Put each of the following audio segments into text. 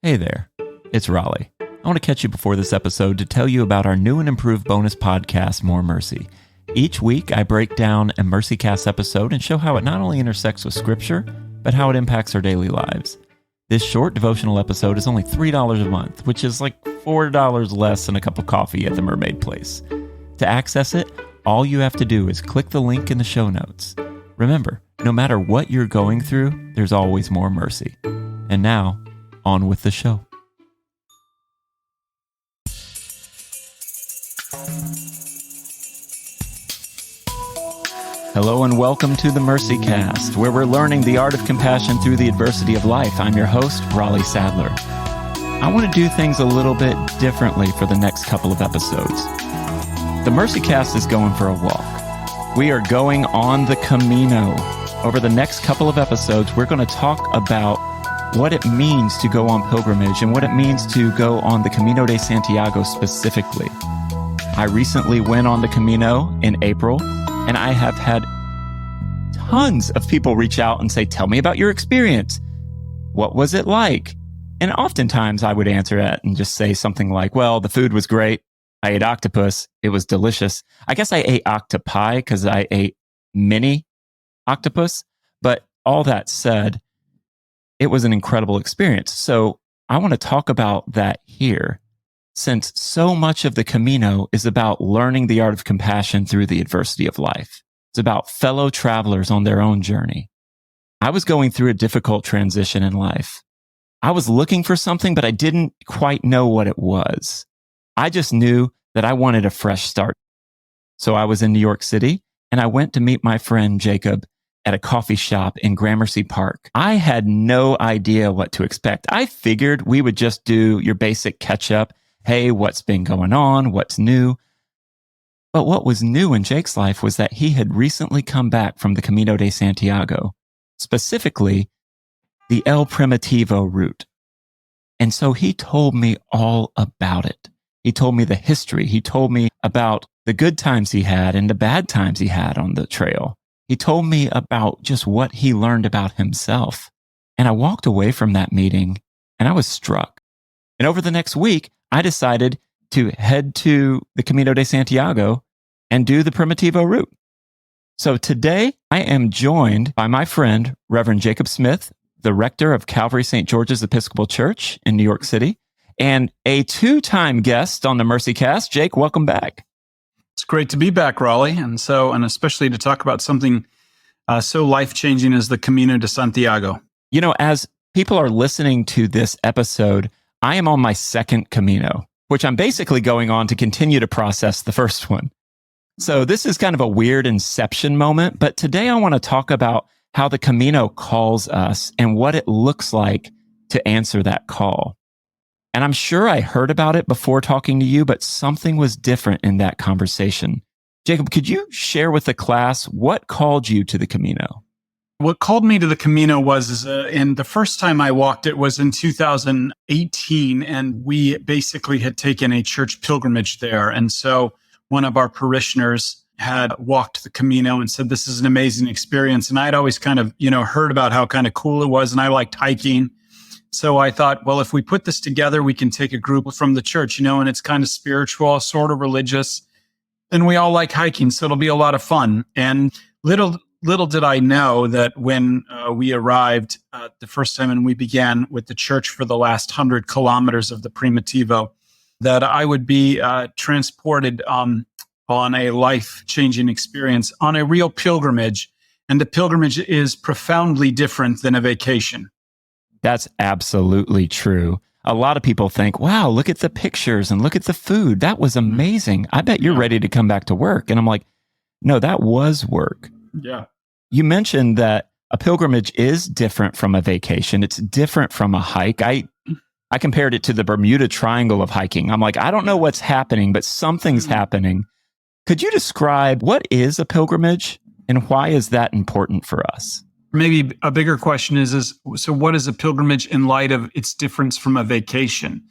Hey there, it's Raleigh. I want to catch you before this episode to tell you about our new and improved bonus podcast, More Mercy. Each week, I break down a MercyCast episode and show how it not only intersects with Scripture, but how it impacts our daily lives. This short devotional episode is only $3 a month, which is like $4 less than a cup of coffee at the Mermaid Place. To access it, all you have to do is click the link in the show notes. Remember, no matter what you're going through, there's always more mercy. And now, on with the show. Hello and welcome to the MercyCast, where we're learning the art of compassion through the adversity of life. I'm your host, Raleigh Sadler. I want to do things a little bit differently for the next couple of episodes. The MercyCast is going for a walk. We are going on the Camino. Over the next couple of episodes, we're going to talk about what it means to go on pilgrimage and what it means to go on the Camino De Santiago specifically. I recently went on the Camino in April, and I have had tons of people reach out and say, tell me about your experience. What was it like? And oftentimes I would answer that and just say something like, well, the food was great. I ate octopus. It was delicious. I guess I ate octopi because I ate mini octopus. But all that said, it was an incredible experience. So I want to talk about that here, since so much of the Camino is about learning the art of compassion through the adversity of life. It's about fellow travelers on their own journey. I was going through a difficult transition in life. I was looking for something, but I didn't quite know what it was. I just knew that I wanted a fresh start. So I was in New York City, and I went to meet my friend Jacob at a coffee shop in Gramercy Park. I had no idea what to expect. I figured we would just do your basic catch up. Hey, what's been going on? What's new? But what was new in Jake's life was that he had recently come back from the Camino de Santiago, specifically the El Primitivo route. And so he told me all about it. He told me the history. He told me about the good times he had and the bad times he had on the trail. He told me about just what he learned about himself. And I walked away from that meeting and I was struck. And over the next week, I decided to head to the Camino de Santiago and do the Primitivo route. So today I am joined by my friend, Reverend Jacob Smith, the rector of Calvary St. George's Episcopal Church in New York City, and a two-time guest on the MercyCast. Jake, welcome back. It's great to be back, Raleigh, and especially to talk about something so life-changing as the Camino de Santiago. You know, as people are listening to this episode, I am on my second Camino, which I'm basically going on to continue to process the first one. So this is kind of a weird inception moment, but today I want to talk about how the Camino calls us and what it looks like to answer that call. And I'm sure I heard about it before talking to you, but something was different in that conversation. Jacob, could you share with the class what called you to the Camino? What called me to the Camino was, and the first time I walked it was in 2018, and we basically had taken a church pilgrimage there. And so one of our parishioners had walked the Camino and said, this is an amazing experience. And I'd always kind of, heard about how kind of cool it was, and I liked hiking. So I thought, well, if we put this together, we can take a group from the church, and it's kind of spiritual, sort of religious, and we all like hiking, so it'll be a lot of fun. And little did I know that when we arrived the first time and we began with the church for the last 100 kilometers of the Primitivo, that I would be transported on a life-changing experience, on a real pilgrimage. And the pilgrimage is profoundly different than a vacation. That's absolutely true. A lot of people think, wow, look at the pictures and look at the food. That was amazing. I bet you're ready to come back to work. And I'm like, no, that was work. Yeah. You mentioned that a pilgrimage is different from a vacation. It's different from a hike. I compared it to the Bermuda Triangle of hiking. I'm like, I don't know what's happening, but something's happening. Could you describe what is a pilgrimage and why is that important for us? Maybe a bigger question is so what is a pilgrimage in light of its difference from a vacation?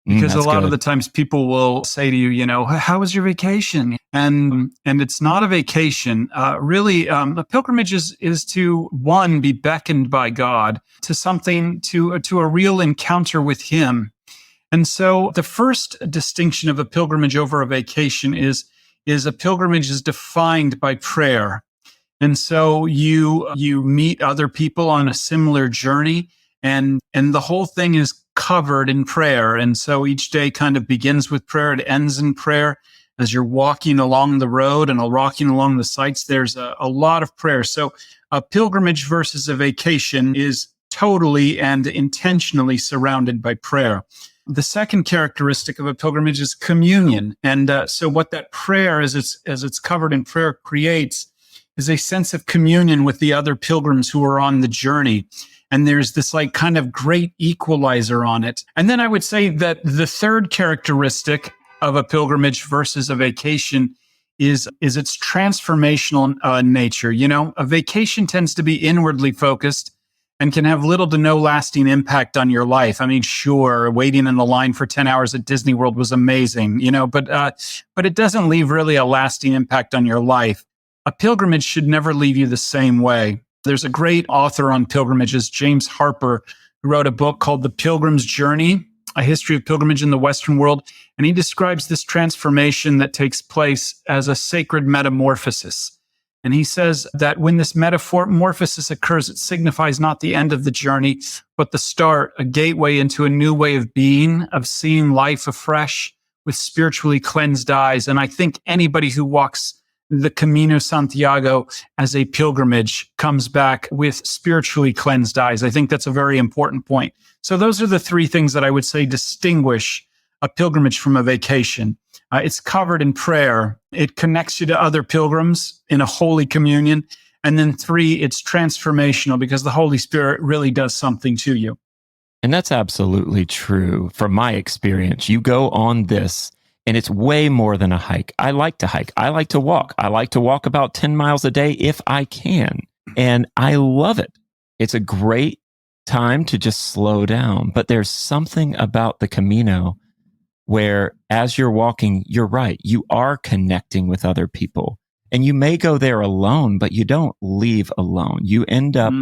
Because a That's lot of good. the times people will say to you, how was your vacation? And it's not a vacation. Really, a pilgrimage is to, one, be beckoned by God to something, to a real encounter with Him. And so the first distinction of a pilgrimage over a vacation is a pilgrimage is defined by prayer. And so you meet other people on a similar journey, and the whole thing is covered in prayer. And so each day kind of begins with prayer, it ends in prayer. As you're walking along the road and walking along the sites, there's a lot of prayer. So a pilgrimage versus a vacation is totally and intentionally surrounded by prayer. The second characteristic of a pilgrimage is communion. And so what that prayer, as it's covered in prayer, creates is a sense of communion with the other pilgrims who are on the journey. And there's this like kind of great equalizer on it. And then I would say that the third characteristic of a pilgrimage versus a vacation is its transformational nature. A vacation tends to be inwardly focused and can have little to no lasting impact on your life. I mean, sure, waiting in the line for 10 hours at Disney World was amazing, but it doesn't leave really a lasting impact on your life. A pilgrimage should never leave you the same way. There's a great author on pilgrimages, James Harper, who wrote a book called The Pilgrim's Journey, A History of Pilgrimage in the Western World. And he describes this transformation that takes place as a sacred metamorphosis. And he says that when this metamorphosis occurs, it signifies not the end of the journey, but the start, a gateway into a new way of being, of seeing life afresh with spiritually cleansed eyes. And I think anybody who walks the Camino Santiago as a pilgrimage comes back with spiritually cleansed eyes. I think that's a very important point. So those are the three things that I would say distinguish a pilgrimage from a vacation. It's covered in prayer. It connects you to other pilgrims in a holy communion. And then three, it's transformational because the Holy Spirit really does something to you. And that's absolutely true. From my experience, you go on this and it's way more than a hike. I like to hike. I like to walk. I like to walk about 10 miles a day if I can. And I love it. It's a great time to just slow down. But there's something about the Camino where as you're walking, you're right. You are connecting with other people. And you may go there alone, but you don't leave alone. You end up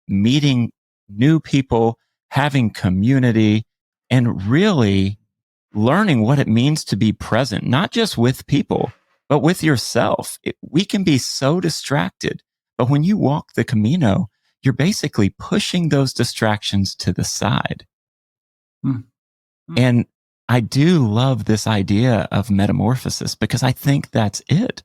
meeting new people, having community, and really learning what it means to be present, not just with people, but with yourself. We can be so distracted, but when you walk the Camino, you're basically pushing those distractions to the side. And I do love this idea of metamorphosis because I think that's it.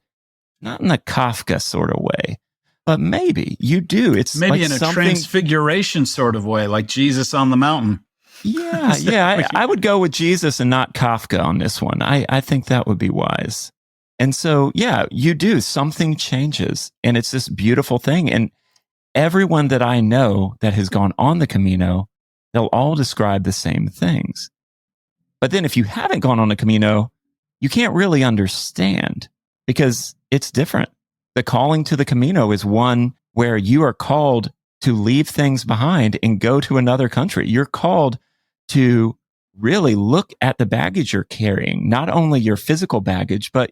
Not in a Kafka sort of way, but maybe you do. It's maybe like in a transfiguration sort of way, like Jesus on the mountain. Yeah. I would go with Jesus and not Kafka on this one. I think that would be wise. And so, yeah, you do. Something changes and it's this beautiful thing. And everyone that I know that has gone on the Camino, they'll all describe the same things. But then if you haven't gone on the Camino, you can't really understand because it's different. The calling to the Camino is one where you are called to leave things behind and go to another country. You're called to really look at the baggage you're carrying, not only your physical baggage, but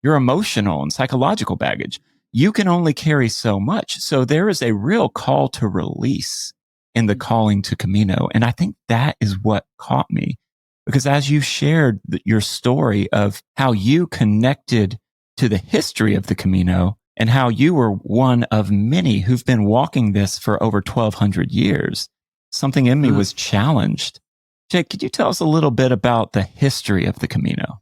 your emotional and psychological baggage. You can only carry so much. So there is a real call to release in the calling to Camino. And I think that is what caught me because as you shared your story of how you connected to the history of the Camino and how you were one of many who've been walking this for over 1,200 years, something in me was challenged. Jake, could you tell us a little bit about the history of the Camino?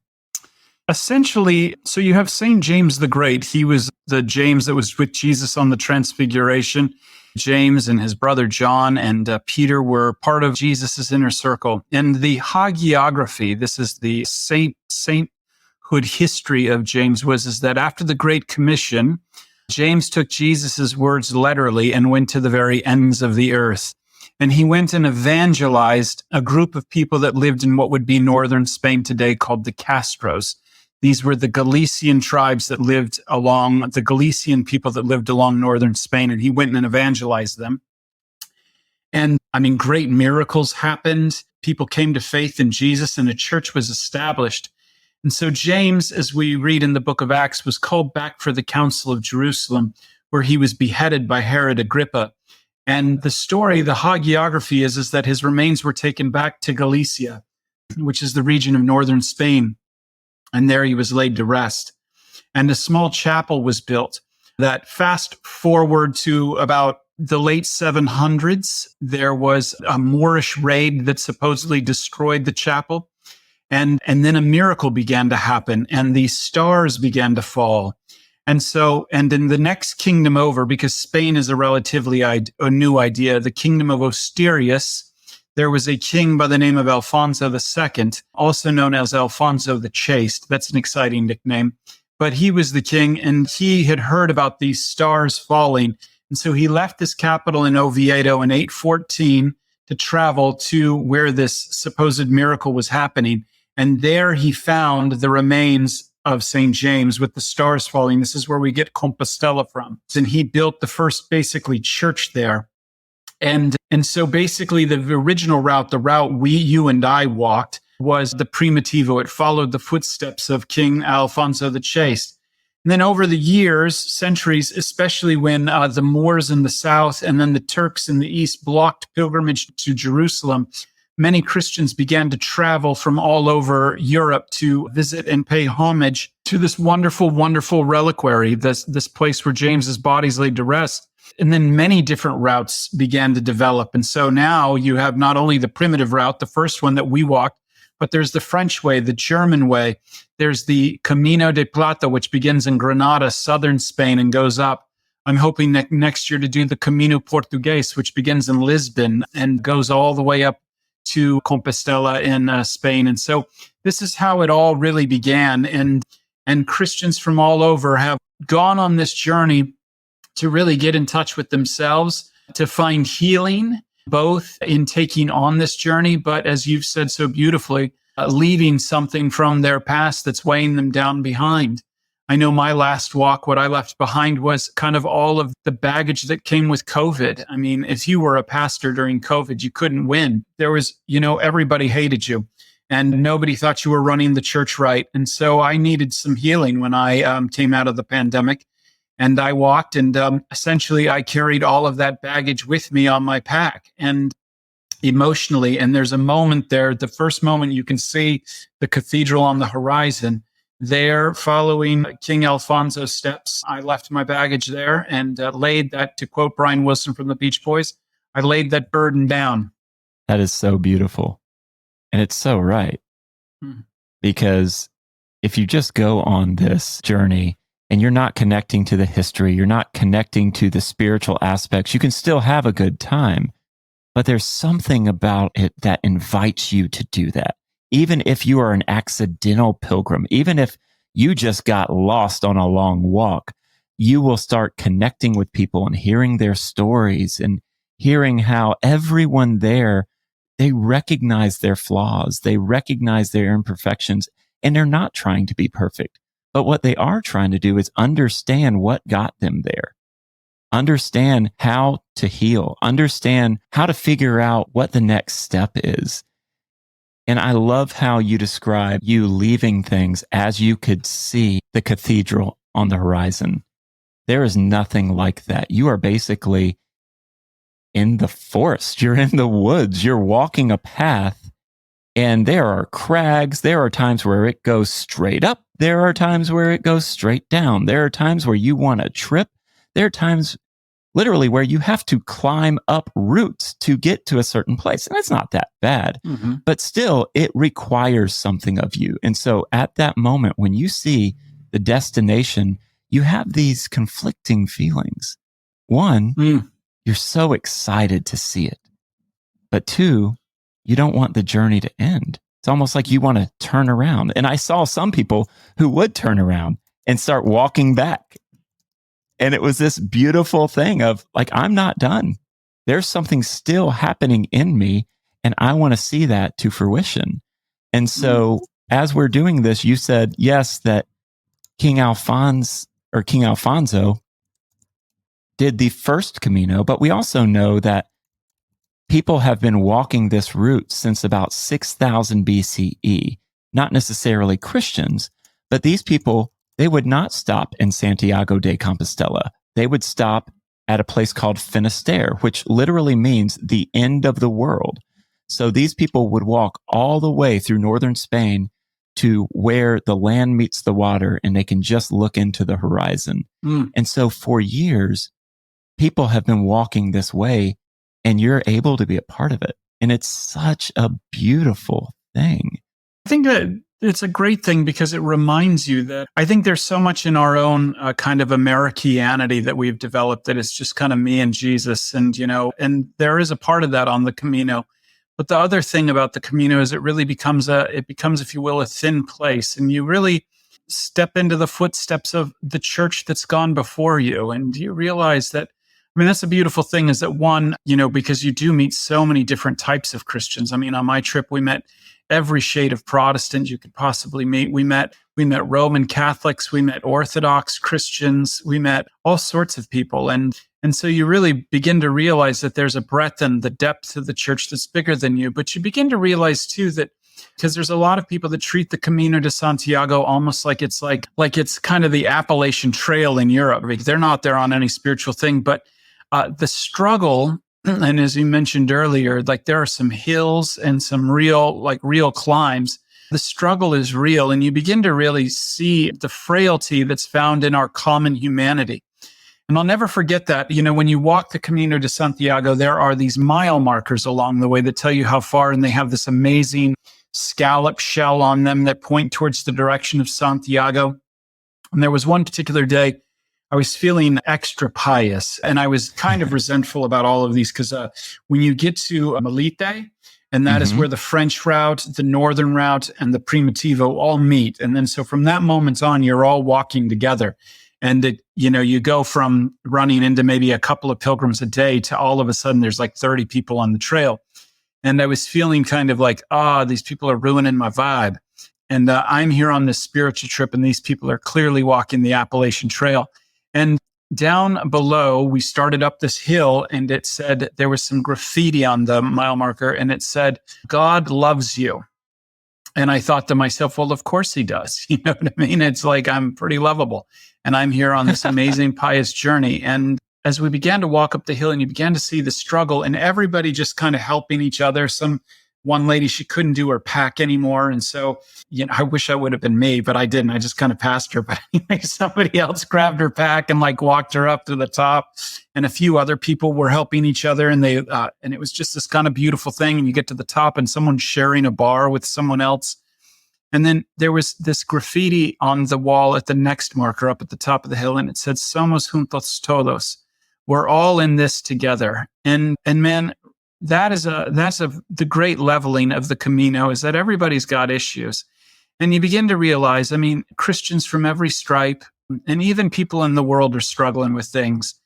Essentially, so you have St. James the Great. He was the James that was with Jesus on the Transfiguration. James and his brother John and Peter were part of Jesus's inner circle. And the hagiography, this is the sainthood history of James, is that after the Great Commission, James took Jesus's words literally and went to the very ends of the earth. And he went and evangelized a group of people that lived in what would be northern Spain today called the Castros. These were the Galician tribes that lived along, the Galician people that lived along northern Spain, and he went and evangelized them. And great miracles happened. People came to faith in Jesus and a church was established. And so James, as we read in the book of Acts, was called back for the Council of Jerusalem, where he was beheaded by Herod Agrippa. And the story, the hagiography is that his remains were taken back to Galicia, which is the region of northern Spain. And there he was laid to rest. And a small chapel was built. That fast forward to about the late 700s, there was a Moorish raid that supposedly destroyed the chapel. And then a miracle began to happen and the stars began to fall. And in the next kingdom over, because Spain is a relatively a new idea, the kingdom of Asturias, there was a king by the name of Alfonso II, also known as Alfonso the Chaste. That's an exciting nickname. But he was the king and he had heard about these stars falling. And so he left his capital in Oviedo in 814 to travel to where this supposed miracle was happening. And there he found the remains of St. James with the stars falling. This is where we get Compostela from. And he built the first basically church there. And so basically the original route, the route you and I walked, was the Primitivo. It followed the footsteps of King Alfonso the Chaste. And then over the years, centuries, especially when the Moors in the south and then the Turks in the east blocked pilgrimage to Jerusalem, many Christians began to travel from all over Europe to visit and pay homage to this wonderful, wonderful reliquary, this place where James's body's laid to rest. And then many different routes began to develop. And so now you have not only the primitive route, the first one that we walked, but there's the French way, the German way. There's the Camino de Plata, which begins in Granada, southern Spain, and goes up. I'm hoping next year to do the Camino Portugues, which begins in Lisbon and goes all the way up to Compostela in Spain. And so this is how it all really began. And Christians from all over have gone on this journey to really get in touch with themselves, to find healing, both in taking on this journey, but as you've said so beautifully, leaving something from their past that's weighing them down behind. I know my last walk, what I left behind was kind of all of the baggage that came with COVID. I mean, if you were a pastor during COVID, you couldn't win. There was, everybody hated you and nobody thought you were running the church right. And so I needed some healing when I came out of the pandemic. And I walked and essentially I carried all of that baggage with me on my pack and emotionally. And there's a moment there, the first moment you can see the cathedral on the horizon. There, following King Alfonso's steps, I left my baggage there and laid that, to quote Brian Wilson from the Beach Boys, I laid that burden down. That is so beautiful. And it's so right. Because if you just go on this journey and you're not connecting to the history, you're not connecting to the spiritual aspects, you can still have a good time. But there's something about it that invites you to do that. Even if you are an accidental pilgrim, even if you just got lost on a long walk, you will start connecting with people and hearing their stories and hearing how everyone there, they recognize their flaws, they recognize their imperfections, and they're not trying to be perfect. But what they are trying to do is understand what got them there. Understand how to heal, understand how to figure out what the next step is. And I love how you describe you leaving things as you could see the cathedral on the horizon. There is nothing like that. You are basically in the forest. You're in the woods. You're walking a path and there are crags. There are times where it goes straight up. There are times where it goes straight down. There are times where you want to trip. There are times literally where you have to climb up roots to get to a certain place. And it's not that bad, but still it requires something of you. And so at that moment, when you see the destination, you have these conflicting feelings. One, you're so excited to see it. But two, you don't want the journey to end. It's almost like you want to turn around. And I saw some people who would turn around and start walking back. And it was this beautiful thing of like, I'm not done. There's something still happening in me, and I want to see that to fruition. And so as we're doing this, you said, yes, that King Alfonso did the first Camino, but we also know that people have been walking this route since about 6000 BCE. Not necessarily Christians, but these people, they would not stop in Santiago de Compostela. They would stop at a place called Finisterre, which literally means the end of the world. So these people would walk all the way through northern Spain to where the land meets the water and they can just look into the horizon. And so for years, people have been walking this way and you're able to be a part of it. And it's such a beautiful thing. I think that it's a great thing because it reminds you that I think there's so much in our own kind of Americanity that we've developed that it's just kind of me and Jesus. And, and there is a part of that on the Camino. But the other thing about the Camino is it really becomes, if you will, a thin place. And you really step into the footsteps of the church that's gone before you. And you realize that, that's a beautiful thing is that one, because you do meet so many different types of Christians. On my trip, we met every shade of Protestant you could possibly meet. We met Roman Catholics, we met Orthodox Christians, we met all sorts of people. And so you really begin to realize that there's a breadth and the depth of the church that's bigger than you. But you begin to realize too that because there's a lot of people that treat the Camino de Santiago almost like it's kind of the Appalachian Trail in Europe. Because they're not there on any spiritual thing, but the struggle, and as you mentioned earlier, there are some hills and some real climbs. The struggle is real, and you begin to really see the frailty that's found in our common humanity. And I'll never forget that, when you walk the Camino de Santiago, there are these mile markers along the way that tell you how far, and they have this amazing scallop shell on them that point towards the direction of Santiago. And there was one particular day I was feeling extra pious, and I was kind of resentful about all of these because when you get to Melite, and that is where the French route, the northern route, and the Primitivo all meet. And then so from that moment on, you're all walking together. And, you go from running into maybe a couple of pilgrims a day to all of a sudden there's 30 people on the trail. And I was feeling kind of these people are ruining my vibe. And I'm here on this spiritual trip, and these people are clearly walking the Appalachian Trail. And down below, we started up this hill, and it said there was some graffiti on the mile marker, and it said, "God loves you." And I thought to myself, well, of course he does. You know what I mean? It's I'm pretty lovable, and I'm here on this amazing pious journey. And as we began to walk up the hill, and you began to see the struggle, and everybody just kind of helping each other. One lady, she couldn't do her pack anymore. And so, I wish I would have been me, but I didn't. I just kind of passed her. But anyway, somebody else grabbed her pack and walked her up to the top. And a few other people were helping each other. And and it was just this kind of beautiful thing. And you get to the top and someone's sharing a bar with someone else. And then there was this graffiti on the wall at the next marker up at the top of the hill. And it said, "Somos juntos todos." We're all in this together. And man, that's the great leveling of the Camino, is that everybody's got issues. And you begin to realize, Christians from every stripe and even people in the world are struggling with things.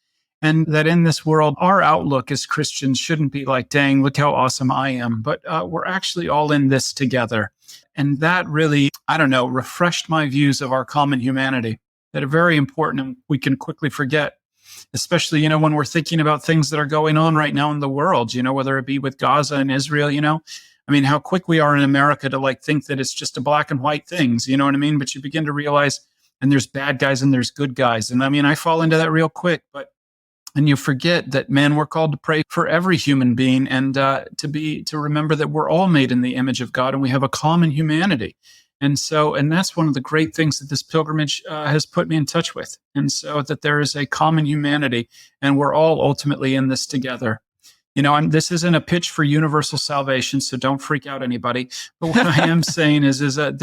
And that in this world, our outlook as Christians shouldn't be dang, look how awesome I am. But we're actually all in this together. And that really, refreshed my views of our common humanity that are very important and we can quickly forget. Especially, when we're thinking about things that are going on right now in the world, whether it be with Gaza and Israel, how quick we are in America to think that it's just a black and white things, you know what I mean? But you begin to realize, and there's bad guys and there's good guys. And I fall into that real quick, and you forget that, man, we're called to pray for every human being and to remember that we're all made in the image of God and we have a common humanity. And that's one of the great things that this pilgrimage has put me in touch with. And so that there is a common humanity and we're all ultimately in this together. This isn't a pitch for universal salvation, so don't freak out anybody. But what I am saying is that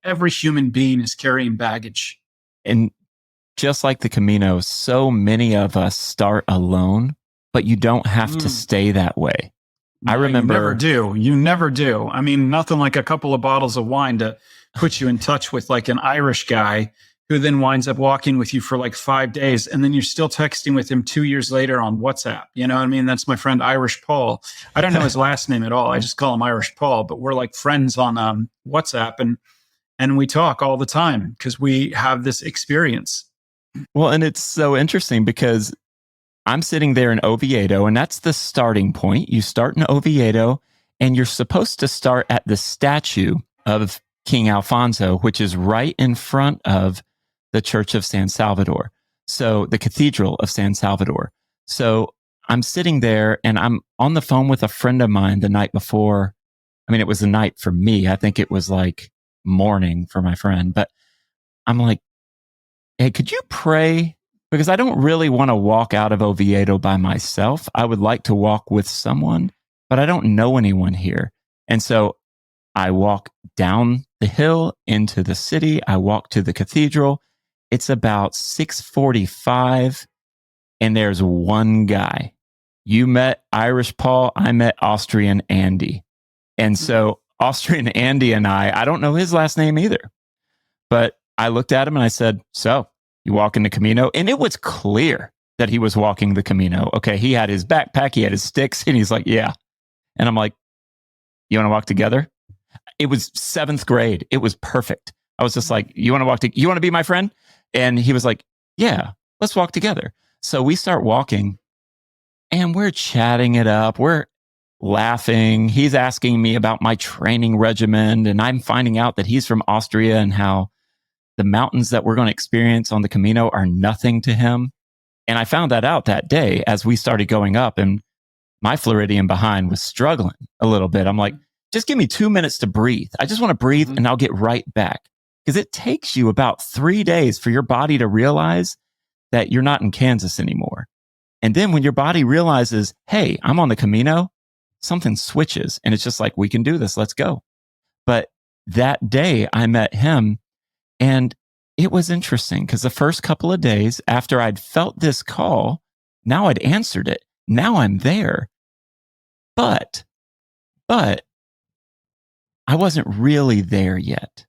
every human being is carrying baggage. And just like the Camino, so many of us start alone, but you don't have to stay that way. I remember. You never do. Nothing like a couple of bottles of wine to put you in touch with an Irish guy who then winds up walking with you for 5 days. And then you're still texting with him 2 years later on WhatsApp. You know what I mean? That's my friend Irish Paul. I don't know his last name at all. I just call him Irish Paul, but we're friends on WhatsApp and we talk all the time because we have this experience. Well, and it's so interesting because I'm sitting there in Oviedo, and that's the starting point. You start in Oviedo, and you're supposed to start at the statue of King Alfonso, which is right in front of the Church of San Salvador. So the Cathedral of San Salvador. So I'm sitting there and I'm on the phone with a friend of mine the night before. I mean, it was the night for me. I think it was like morning for my friend, but I'm like, hey, could you pray? Because I don't really want to walk out of Oviedo by myself. I would like to walk with someone, but I don't know anyone here. And so I walk down the hill into the city. I walk to the cathedral. It's about 6:45, and there's one guy. You met Irish Paul. I met Austrian Andy. And so Austrian Andy and I don't know his last name either, but I looked at him and I said, so you walking the Camino? And it was clear that he was walking the Camino. Okay, he had his backpack, he had his sticks, and he's like, yeah. And I'm like, you want to walk together? It was 7th grade. It was perfect. I was just like, you want to be my friend? And he was like, yeah, let's walk together. So we start walking and we're chatting it up. We're laughing. He's asking me about my training regimen, and I'm finding out that he's from Austria and how the mountains that we're going to experience on the Camino are nothing to him. And I found that out that day as we started going up, and my Floridian behind was struggling a little bit. I'm like, just give me 2 minutes to breathe. I just want to breathe and I'll get right back. Because it takes you about 3 days for your body to realize that you're not in Kansas anymore. And then when your body realizes, hey, I'm on the Camino, something switches and it's just like, we can do this. Let's go. But that day I met him, and it was interesting because the first couple of days after I'd felt this call, now I'd answered it. Now I'm there. But I wasn't really there yet.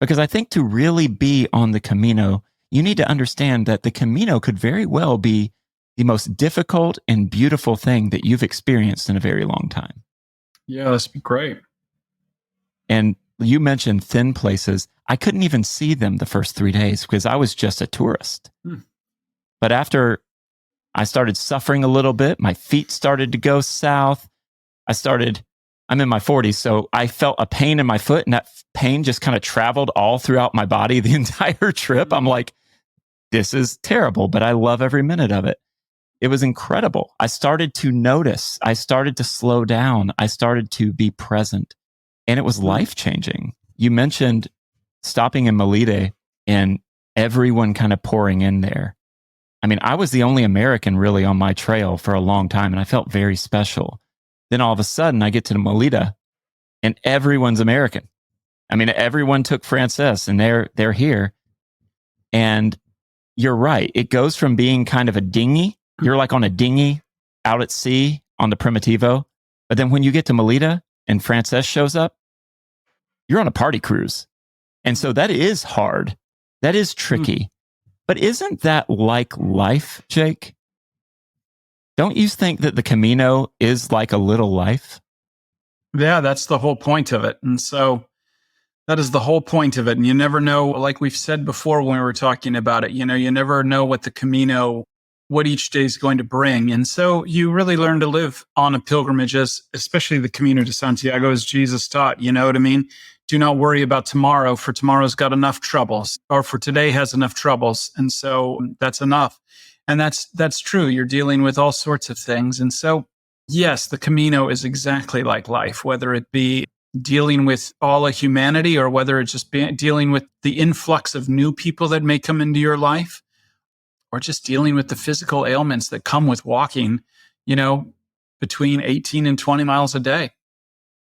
Because I think to really be on the Camino, you need to understand that the Camino could very well be the most difficult and beautiful thing that you've experienced in a very long time. Yeah, that's great. And you mentioned thin places. I couldn't even see them the first 3 days because I was just a tourist. But after I started suffering a little bit, my feet started to go south. I'm in my 40s, so I felt a pain in my foot, and that pain just kind of traveled all throughout my body the entire trip. I'm like, this is terrible, but I love every minute of it. It was incredible. I started to notice. I started to slow down. I started to be present, and it was life-changing. You mentioned stopping in Melide and everyone kind of pouring in there. I mean, I was the only American really on my trail for a long time, and I felt very special. Then all of a sudden, I get to the Melide, and everyone's American. I mean, everyone took Frances, and they're here. And you're right. It goes from being kind of a dinghy. You're like on a dinghy out at sea on the Primitivo. But then when you get to Melide and Frances shows up, you're on a party cruise. And so that is hard. That is tricky. But isn't that like life, Jake? Don't you think that the Camino is like a little life? Yeah, that's the whole point of it. And so that is the whole point of it. And you never know, like we've said before when we were talking about it, you never know what the Camino, what each day is going to bring. And so you really learn to live on a pilgrimage, especially the Camino de Santiago, as Jesus taught. You know what I mean? Do not worry about tomorrow, for tomorrow's got enough troubles, or for today has enough troubles. And so that's enough. And that's true. You're dealing with all sorts of things. And so, yes, the Camino is exactly like life, whether it be dealing with all of humanity or whether it's just dealing with the influx of new people that may come into your life, or just dealing with the physical ailments that come with walking, between 18 and 20 miles a day.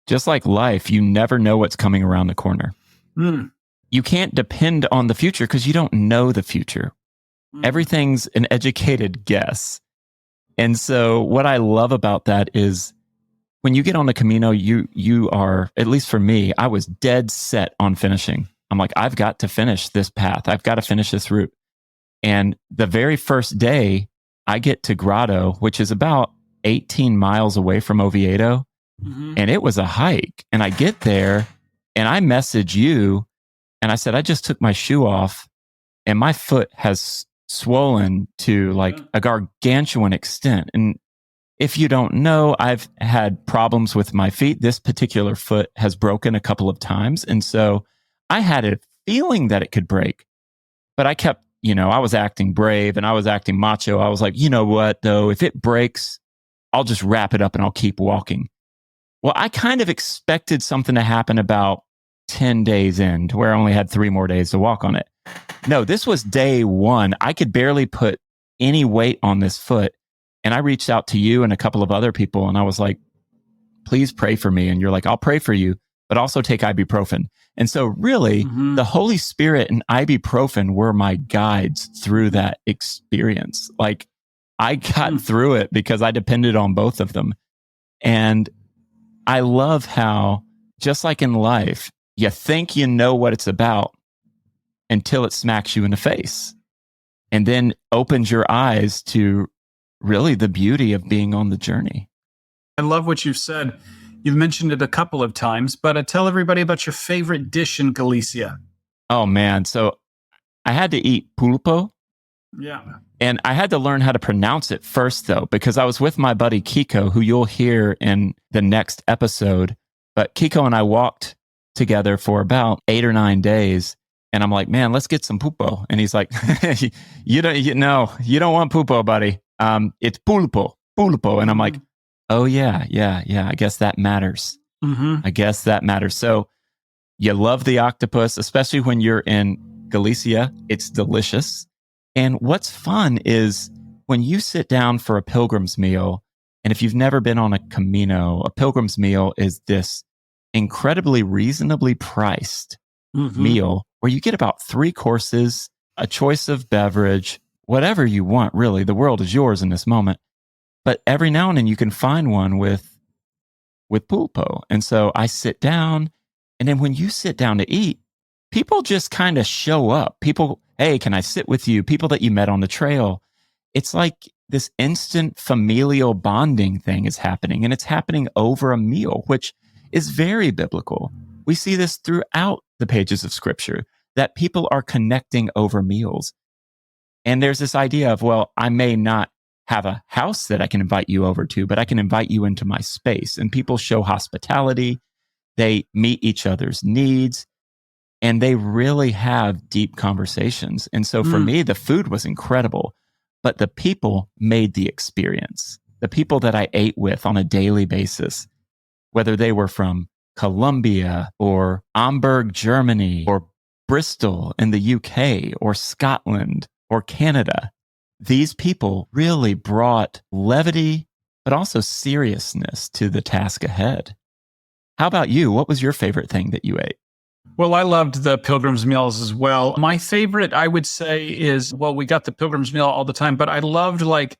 Just like life, you never know what's coming around the corner. You can't depend on the future because you don't know the future. Everything's an educated guess. And so what I love about that is when you get on the Camino, you are, at least for me, I was dead set on finishing. I'm like, I've got to finish this path. I've got to finish this route. And the very first day I get to Grotto, which is about 18 miles away from Oviedo. And it was a hike. And I get there and I message you and I said, I just took my shoe off and my foot has swollen to like a gargantuan extent. And if you don't know, I've had problems with my feet. This particular foot has broken a couple of times. And so I had a feeling that it could break, but I kept, I was acting brave and I was acting macho. I was like, you know what, though, if it breaks, I'll just wrap it up and I'll keep walking. Well, I kind of expected something to happen about 10 days in to where I only had 3 more days to walk on it. No, this was day 1. I could barely put any weight on this foot. And I reached out to you and a couple of other people and I was like, please pray for me. And you're like, I'll pray for you, but also take ibuprofen. And so really the Holy Spirit and ibuprofen were my guides through that experience. Like I got through it because I depended on both of them. And I love how, just like in life, you think you know what it's about until it smacks you in the face and then opens your eyes to really the beauty of being on the journey. I love what you've said. You've mentioned it a couple of times, but tell everybody about your favorite dish in Galicia. Oh, man. So I had to eat pulpo. Yeah. And I had to learn how to pronounce it first, though, because I was with my buddy Kiko, who you'll hear in the next episode. But Kiko and I walked together for about 8 or 9 days. And I'm like, man, let's get some pulpo. And he's like, you don't want pulpo, buddy. It's pulpo. And I'm like, oh, yeah. I guess that matters. I guess that matters. So you love the octopus, especially when you're in Galicia. It's delicious. And what's fun is when you sit down for a pilgrim's meal, and if you've never been on a Camino, a pilgrim's meal is this incredibly reasonably priced meal where you get about 3 courses, a choice of beverage, whatever you want, really. The world is yours in this moment. But every now and then you can find one with pulpo. And so I sit down, and then when you sit down to eat, people just kind of show up. People, hey, can I sit with you? People that you met on the trail. It's like this instant familial bonding thing is happening, and it's happening over a meal, which is very biblical. We see this throughout the pages of Scripture, that people are connecting over meals. And there's this idea of, well, I may not have a house that I can invite you over to, but I can invite you into my space. And people show hospitality. They meet each other's needs. And they really have deep conversations. And so for me, the food was incredible, but the people made the experience. The people that I ate with on a daily basis, whether they were from Colombia or Hamburg, Germany, or Bristol in the UK, or Scotland, or Canada, these people really brought levity, but also seriousness to the task ahead. How about you? What was your favorite thing that you ate? Well, I loved the pilgrim's meals as well. My favorite, I would say, is, well, we got the pilgrim's meal all the time, but I loved like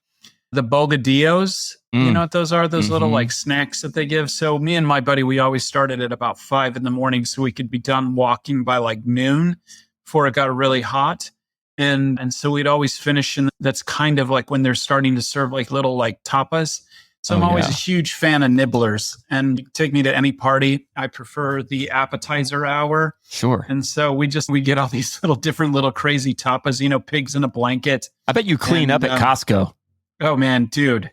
the bogadillos. You know what those are? Those little like snacks that they give. So me and my buddy, we always started at about 5 a.m. so we could be done walking by like noon before it got really hot. And so we'd always finish, and that's kind of like when they're starting to serve like little like tapas. So I'm always a huge fan of nibblers, and take me to any party. I prefer the appetizer hour. Sure. And so we get all these different little crazy tapas, pigs in a blanket. I bet you clean up at Costco. Oh man, dude,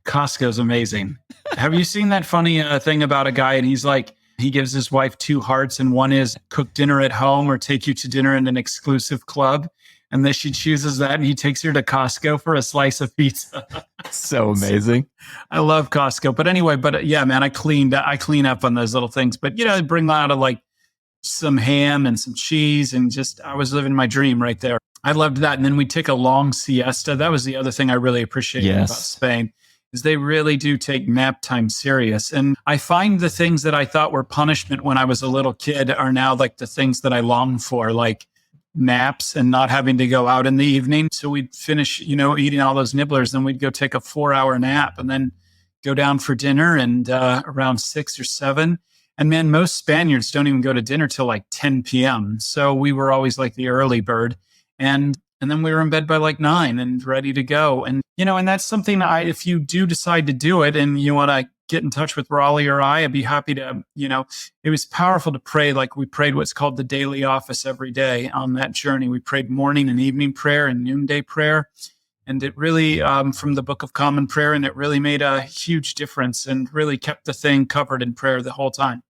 Costco's amazing. Have you seen that funny thing about a guy, and he's like, he gives his wife 2 hearts, and one is cook dinner at home or take you to dinner in an exclusive club. And then she chooses that, and he takes her to Costco for a slice of pizza. So amazing. I love Costco. But anyway, yeah, man, I clean up on those little things. But, I bring out of like some ham and some cheese, and I was living my dream right there. I loved that. And then we take a long siesta. That was the other thing I really appreciated about Spain, is they really do take nap time serious. And I find the things that I thought were punishment when I was a little kid are now like the things that I long for, like naps and not having to go out in the evening. So we'd finish, eating all those nibblers, then we'd go take a 4-hour nap and then go down for dinner, and around 6 or 7. And man, most Spaniards don't even go to dinner till like 10 p.m. So we were always like the early bird. And then we were in bed by like 9 and ready to go. And, and that's something if you do decide to do it and you want to get in touch with Raleigh or I'd be happy to, it was powerful to pray. Like we prayed what's called the daily office every day on that journey. We prayed morning and evening prayer and noonday prayer. And it really, from the Book of Common Prayer, and it really made a huge difference and really kept the thing covered in prayer the whole time.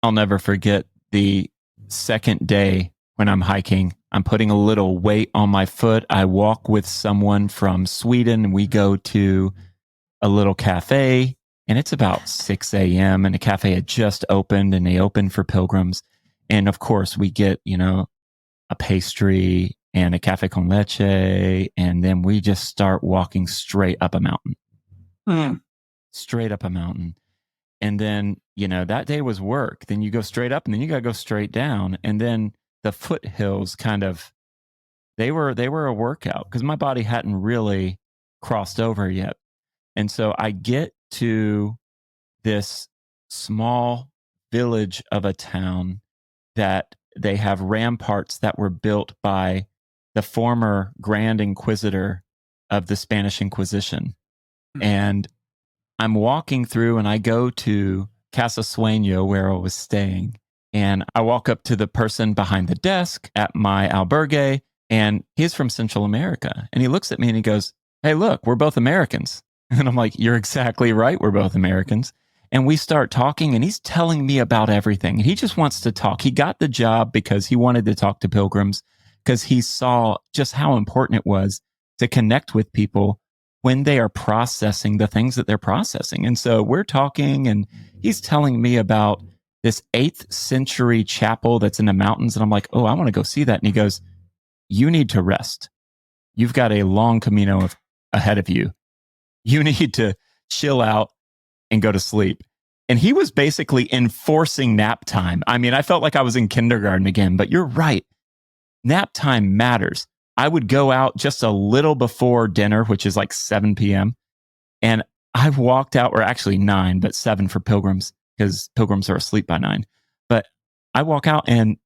I'll never forget the second day when I'm hiking. I'm putting a little weight on my foot. I walk with someone from Sweden, and we go to a little cafe, and it's about 6 a.m. and the cafe had just opened, and they opened for pilgrims. And of course, we get, a pastry and a cafe con leche, and then we just start walking straight up a mountain. Straight up a mountain. And then, that day was work. Then you go straight up, and then you got to go straight down. And then the foothills they were a workout because my body hadn't really crossed over yet. And so I get to this small village of a town that they have ramparts that were built by the former Grand Inquisitor of the Spanish Inquisition. And I'm walking through, and I go to Casa Sueño, where I was staying. And I walk up to the person behind the desk at my albergue, and he's from Central America. And he looks at me and he goes, "Hey, look, we're both Americans." And I'm like, "You're exactly right. We're both Americans." And we start talking, and he's telling me about everything. He just wants to talk. He got the job because he wanted to talk to pilgrims, because he saw just how important it was to connect with people when they are processing the things that they're processing. And so we're talking, and he's telling me about this 8th century chapel that's in the mountains. And I'm like, "Oh, I want to go see that." And he goes, "You need to rest. You've got a long Camino ahead of you. You need to chill out and go to sleep." And he was basically enforcing nap time. I mean, I felt like I was in kindergarten again, but you're right. Nap time matters. I would go out just a little before dinner, which is like 7 p.m. And I walked out, or actually 9, but 7 for pilgrims, because pilgrims are asleep by 9. But I walk out and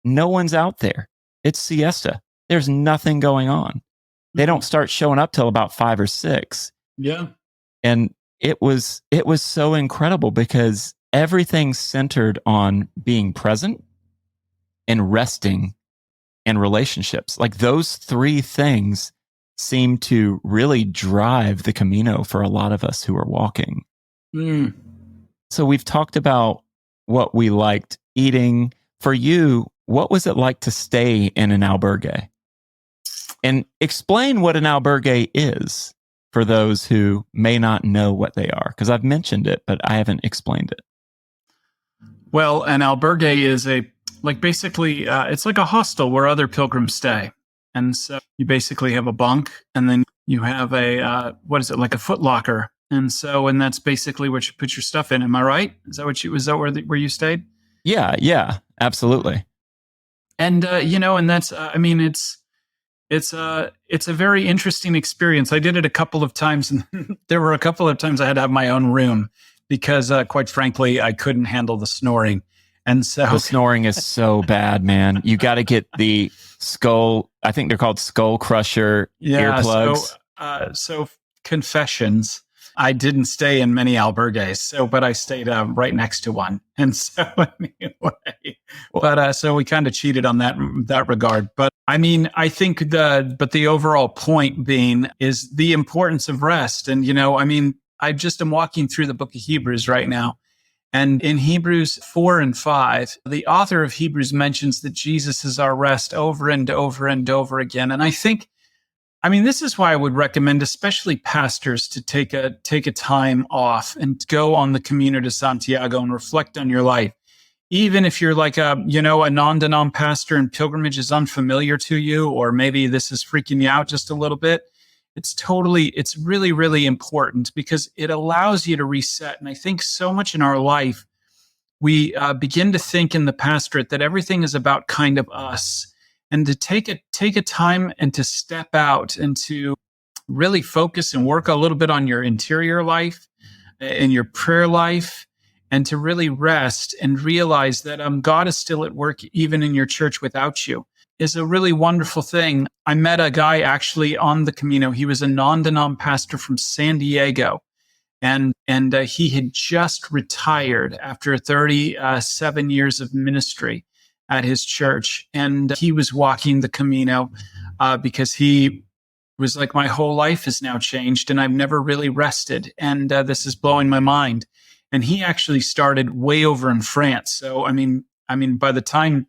no one's out there. It's siesta. There's nothing going on. They don't start showing up till about 5 or 6. Yeah. And it was so incredible because everything centered on being present and resting and relationships. Like those 3 things seem to really drive the Camino for a lot of us who are walking. So we've talked about what we liked eating. For you, what was it like to stay in an albergue? And explain what an albergue is for those who may not know what they are, because I've mentioned it, but I haven't explained it. Well, an albergue is basically, it's like a hostel where other pilgrims stay. And so you basically have a bunk, and then you have a, like a foot locker. And that's basically what you put your stuff in. Am I right? Is that where you stayed? Yeah, absolutely. And, and that's, it's a very interesting experience. I did it a couple of times, and there were a couple of times I had to have my own room because, quite frankly, I couldn't handle the snoring. And so the snoring is so bad, man. You got to get the skull. I think they're called skull crusher earplugs. So confessions. I didn't stay in many albergues, but I stayed right next to one. And so anyway, so we kind of cheated on that regard. But I mean, I think the overall point being is the importance of rest. And, I just am walking through the book of Hebrews right now. And in Hebrews 4 and 5, the author of Hebrews mentions that Jesus is our rest over and over and over again. And I think, this is why I would recommend, especially pastors, to take a time off and go on the Camino de Santiago and reflect on your life. Even if you're like a non-denom pastor and pilgrimage is unfamiliar to you, or maybe this is freaking you out just a little bit, it's really, really important because it allows you to reset. And I think so much in our life, we begin to think in the pastorate that everything is about kind of us. And to take a time and to step out and to really focus and work a little bit on your interior life and your prayer life, and to really rest and realize that God is still at work even in your church without you, is a really wonderful thing. I met a guy actually on the Camino. He was a non-denom pastor from San Diego. And he had just retired after 37 years of ministry at his church. And he was walking the Camino because he was like, my whole life has now changed and I've never really rested. And this is blowing my mind. And he actually started way over in France. So, I mean, by the time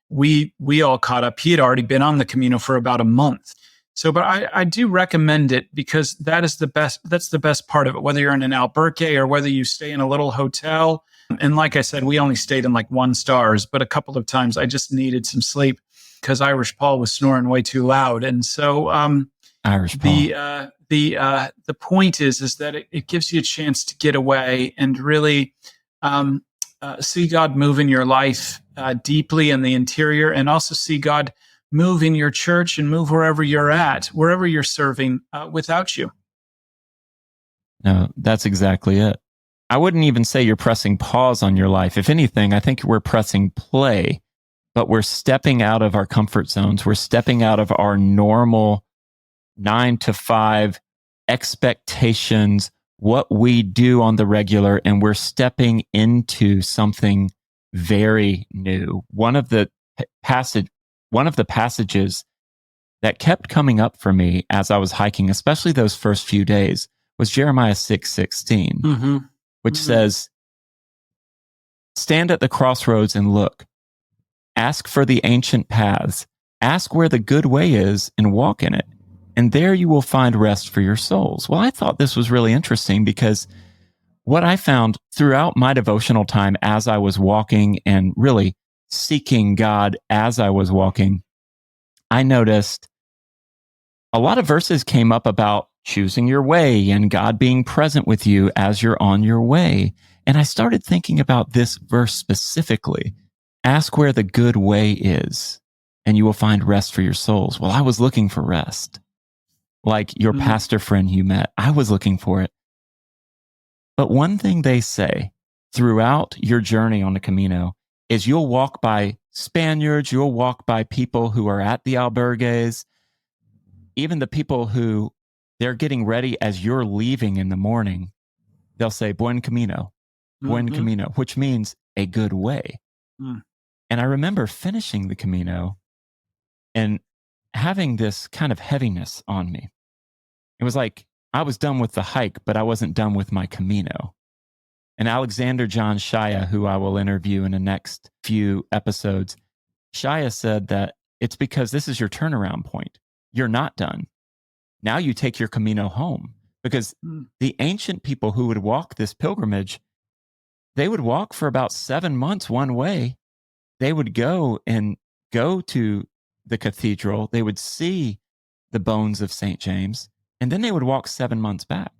we all caught up, he had already been on the Camino for about a month. So, but I do recommend it because that's the best part of it, whether you're in an albergue or whether you stay in a little hotel. And like I said, we only stayed in like 1 stars, but a couple of times I just needed some sleep because Irish Paul was snoring way too loud. And so, Irish Paul. The point is that it gives you a chance to get away and really see God move in your life deeply in the interior, and also see God move in your church and move wherever you're at, wherever you're serving without you. No, that's exactly it. I wouldn't even say you're pressing pause on your life. If anything, I think we're pressing play, but we're stepping out of our comfort zones. We're stepping out of our normal 9 to 5 expectations, what we do on the regular, and we're stepping into something very new. One of the passages that kept coming up for me as I was hiking, especially those first few days, was Jeremiah 6:16, which says, "Stand at the crossroads and look. Ask for the ancient paths. Ask where the good way is and walk in it. And there you will find rest for your souls." Well, I thought this was really interesting because what I found throughout my devotional time as I was walking and really seeking God as I was walking, I noticed a lot of verses came up about choosing your way and God being present with you as you're on your way. And I started thinking about this verse specifically. Ask where the good way is, and you will find rest for your souls. Well, I was looking for rest. Like your pastor friend you met, I was looking for it. But one thing they say throughout your journey on the Camino is you'll walk by Spaniards, you'll walk by people who are at the albergues, even the people who they're getting ready as you're leaving in the morning. They'll say, Buen Camino, which means a good way. And I remember finishing the Camino and having this kind of heaviness on me. It was like I was done with the hike, but I wasn't done with my Camino. And Alexander John Shia, who I will interview in the next few episodes, Shia said that it's because this is your turnaround point. You're not done. Now you take your Camino home, because the ancient people who would walk this pilgrimage, they would walk for about 7 months one way. They would go to the cathedral. They would see the bones of St. James, and then they would walk 7 months back.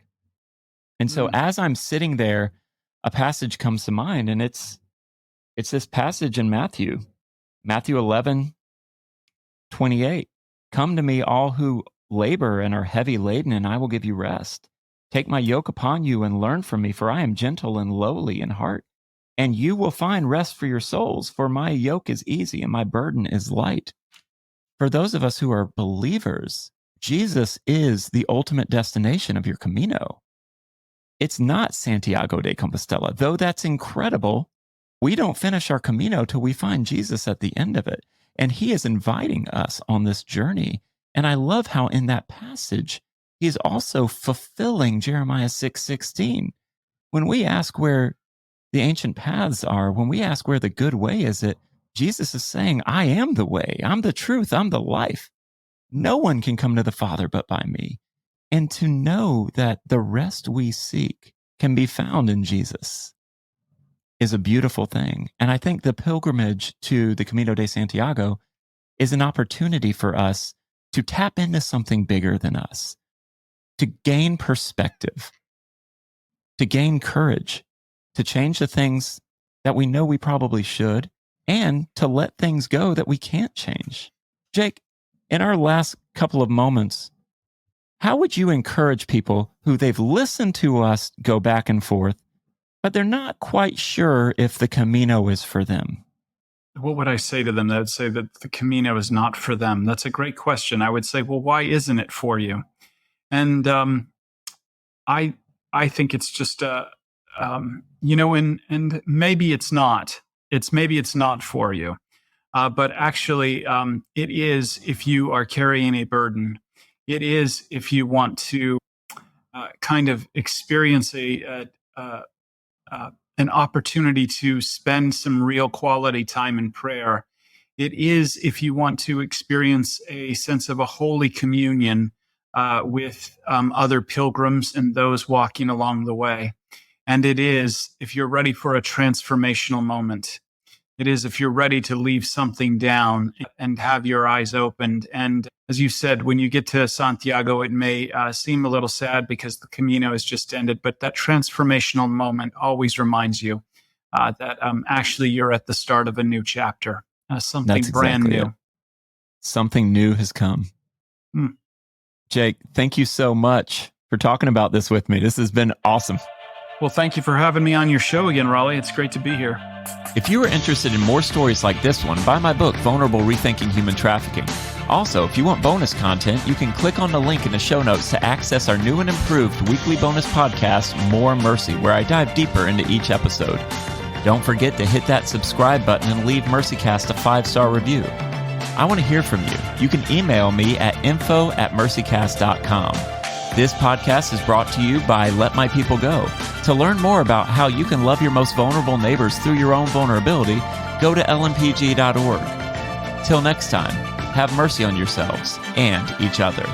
And so as I'm sitting there, a passage comes to mind, and it's this passage in Matthew 11:28. Come to me, all who labor and are heavy laden, and I will give you rest. Take my yoke upon you and learn from me, for I am gentle and lowly in heart, and you will find rest for your souls. For my yoke is easy and my burden is light. For those of us who are believers, Jesus is the ultimate destination of your Camino. It's not Santiago de Compostela. Though that's incredible, we don't finish our Camino till we find Jesus at the end of it. And he is inviting us on this journey. And I love how in that passage, he's also fulfilling Jeremiah 6:16. When we ask where the ancient paths are, when we ask where the good way is, Jesus is saying, I am the way, I'm the truth, I'm the life. No one can come to the Father but by me. And to know that the rest we seek can be found in Jesus is a beautiful thing. And I think the pilgrimage to the Camino de Santiago is an opportunity for us to tap into something bigger than us, to gain perspective, to gain courage, to change the things that we know we probably should, and to let things go that we can't change. Jake, in our last couple of moments, how would you encourage people who they've listened to us go back and forth, but they're not quite sure if the Camino is for them? What would I say to them? I would say that the Camino is not for them. That's a great question. I would say, well, why isn't it for you? And I I think it's just and maybe it's not. Maybe it's not for you. But actually, it is if you are carrying a burden. It is if you want to kind of experience an opportunity to spend some real quality time in prayer. It is if you want to experience a sense of a holy communion with other pilgrims and those walking along the way. And it is if you're ready for a transformational moment. It is if you're ready to leave something down and have your eyes opened. And as you said, when you get to Santiago, it may seem a little sad because the Camino has just ended, but that transformational moment always reminds you that actually you're at the start of a new chapter, something That's brand exactly new. it. Something new has come. Jake, thank you so much for talking about this with me. This has been awesome. Well, thank you for having me on your show again, Raleigh. It's great to be here. If you are interested in more stories like this one, buy my book, Vulnerable: Rethinking Human Trafficking. Also, if you want bonus content, you can click on the link in the show notes to access our new and improved weekly bonus podcast, More Mercy, where I dive deeper into each episode. Don't forget to hit that subscribe button and leave MercyCast a 5-star review. I want to hear from you. You can email me at info@mercycast.com. This podcast is brought to you by Let My People Go. To learn more about how you can love your most vulnerable neighbors through your own vulnerability, go to lmpg.org. Till next time, have mercy on yourselves and each other.